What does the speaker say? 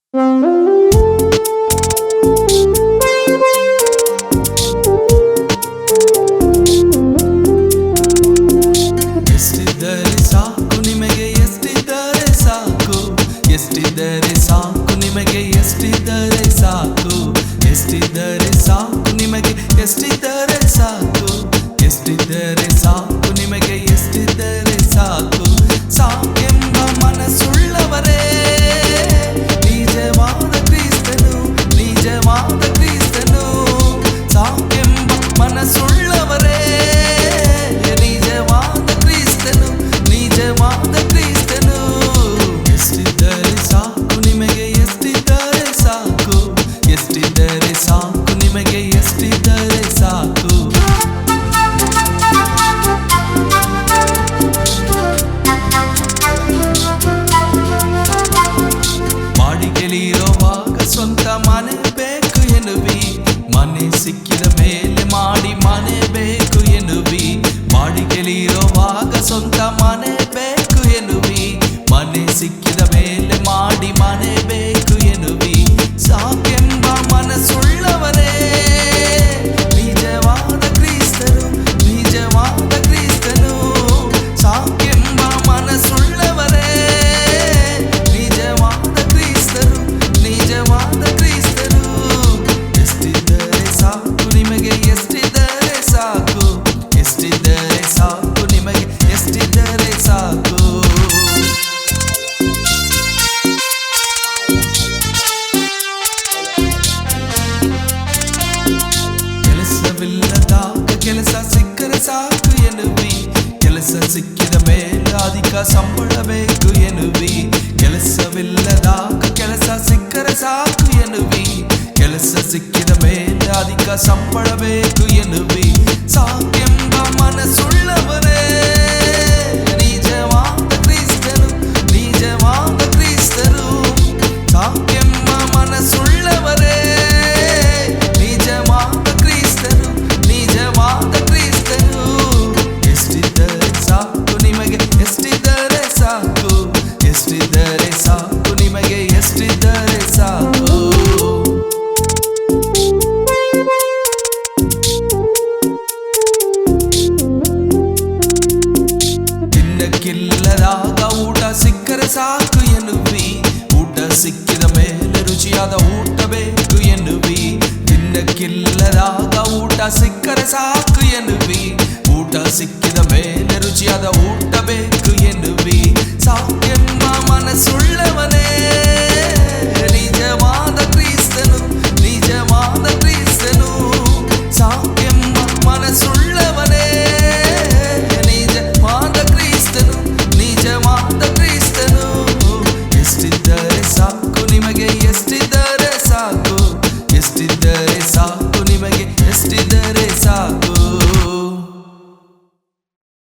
ಎಷ್ಟಿದ್ದರೆ ಸಾಕು ನಿಮಗೆ, ಎಷ್ಟಿದ್ದರೆ ಸಾಕು, ಎಷ್ಟಿದ್ದರೆ ಸಾಕು ನಿಮಗೆ, ಎಷ್ಟಿದ್ದರೆ ಸಾಕು, ಎಷ್ಟಿದ್ದರೆ ಸಾಕು ನಿಮಗೆ, ಎಷ್ಟಿದ್ದರೆ ಸಾಕು, ಎಷ್ಟಿದ್ದರೆ ಸಾಕು ನಿಮಗೆ, ಎಷ್ಟಿದ್ದರೆ ಸಾಕು. ಸಾಕೆಂಬ ಮನಸ್ಸುಳ್ಳವರೇ, ನಿಜವಾದ ಕ್ರಿಸ್ತನು, ನಿಜವಾದ ಕ್ರಿಸ್ತನು. ಸಾಕೆಂಬ ಮನಸ್ಸುಳ್ಳವರೇ, ನಿಜವಾದ ಕ್ರಿಸ್ತನು, ನಿಜವಾದ ಕ್ರಿಸ್ತನು. ಎಷ್ಟಿದ್ದರೆ ಸಾಕು ನಿಮಗೆ, ಎಷ್ಟಿದ್ದರೆ ಸಾಕು, ಎಷ್ಟಿದ್ದರೆ ಸಾಕು ನಿಮಗೆ, ಎಷ್ಟಿದ್ದರೆ ಸಾಕು. ಬಾಡಿಗೆಲಿರುವಾಗ ಸ್ವಂತ ಮನೆ ಬೇಕು ಎನ್ನುವಿ, ಮನೆ ಸಿಕ್ಕಿದ ಮೇಲೆ ಮಾಡಿ ಮನೆ ಬೇಕು ಎನ್ನುವಿ. ಬಾಡಿಗೆಲಿರುವಾಗ ಸ್ವಂತ ಮನೆ ಬೇಕು ಎನ್ನುವಿ, ಮನೆ ಸಿಕ್ಕಿದ ಮೇಲೆ ಮಾಡಿ ಮನೆ ಬೇಕು ಎನ್ನುವಿ. ಸಾಕೆಂಬ ಮನಸ್ಸುಳ್ಳವರೇ, ನಿಜವಾದ ಕ್ರಿಸ್ತನು, ನಿಜವಾದ ಕ್ರಿಸ್ತನು. ಸಾಕೆಂಬ ಮನಸ್ಸುಳ್ಳವರೇ, ನಿಜವಾದ ಕ್ರಿಸ್ತನು, ನಿಜವಾದ ಕ್ರಿಸ್ತನು. ಎಷ್ಟಿದ್ದರೆ ಸಾಕು ನಿಮಗೆ, ಎಷ್ಟಿದ್ದರೆ ಸಾಕು, ಎಷ್ಟಿದ್ದರೆ ಸಾಕು ನಿಮಗೆ, ಎಷ್ಟಿದ್ದರೆ ಸಾಕು. ಕೆಲಸವಿಲ್ಲದಾಗ ಕೆಲಸ ಸಿಕ್ಕರೆ ಸಾಕು ಎನ್ನುವಿ, ಕೆಲಸ ಸಿಕ್ಕಿದ ಮೇಲೆ ಅಧಿಕ ಸಂಬಳ ಬೇಕು ಎನ್ನುವಿ. ಕೆಲಸವಿಲ್ಲದಾಗ ಕೆಲಸ ಸಿಕ್ಕರೆ ಸಾಕು ಎನ್ನುವಿ, ಕೆಲಸ ಸಿಕ್ಕಿದ ಮೇಲೆ ಅಧಿಕ ಸಂಬಳ ಬೇಕು ಎನ್ನುವಿ. ಸಾಕೆಂಬ ಮನಸ್ಸುಳ್ಳವರೇ, ನಿಜವಾದ ಕ್ರಿಸ್ತನು, ನಿಜವಾದ ಕ್ರಿಸ್ತನು. ಸಾಕೆಂಬ ಮನಸ್ಸುಳ್ಳವರೇ, ನಿಜವಾದ ಕ್ರಿಸ್ತನು, ನಿಜವಾದ ಕ್ರಿಸ್ತನು. ಎಷ್ಟಿದ್ದರೆ ಸಾಕು ನಿಮಗೆ, ಎಷ್ಟಿದ್ದರೆ ಸಾಕು, ಎಷ್ಟಿದ್ದರೆ ಸಾಕು ನಿಮಗೆ, ಎಷ್ಟಿದ್ದರೆ ಸಾಕು. ತಿನ್ನಕ್ಕಿಲ್ಲದಾಗ ಊಟ ಸಿಕ್ಕರೆ ಸಾಕು ಎನ್ನುವಿ, ಊಟ ಸಿಕ್ಕಿದ ಮೇಲೆ ರುಚಿಯಾದ ಊಟ ಬೇಕು ಎನ್ನುವಿ. ತಿನ್ನಕ್ಕಿಲ್ಲದಾಗ ಊಟ ಸಿಕ್ಕರೆ ಸಾಕು ಎನ್ನುವಿ, ಊಟ ಸಿಕ್ಕಿದ ಮೇಲೆ ರುಚಿಯಾದ ಊಟ ಬೇಕು ಎನ್ನುವಿ. ಸಾಕೆಂಬ ಮನಸ್ಸುಳ್ಳ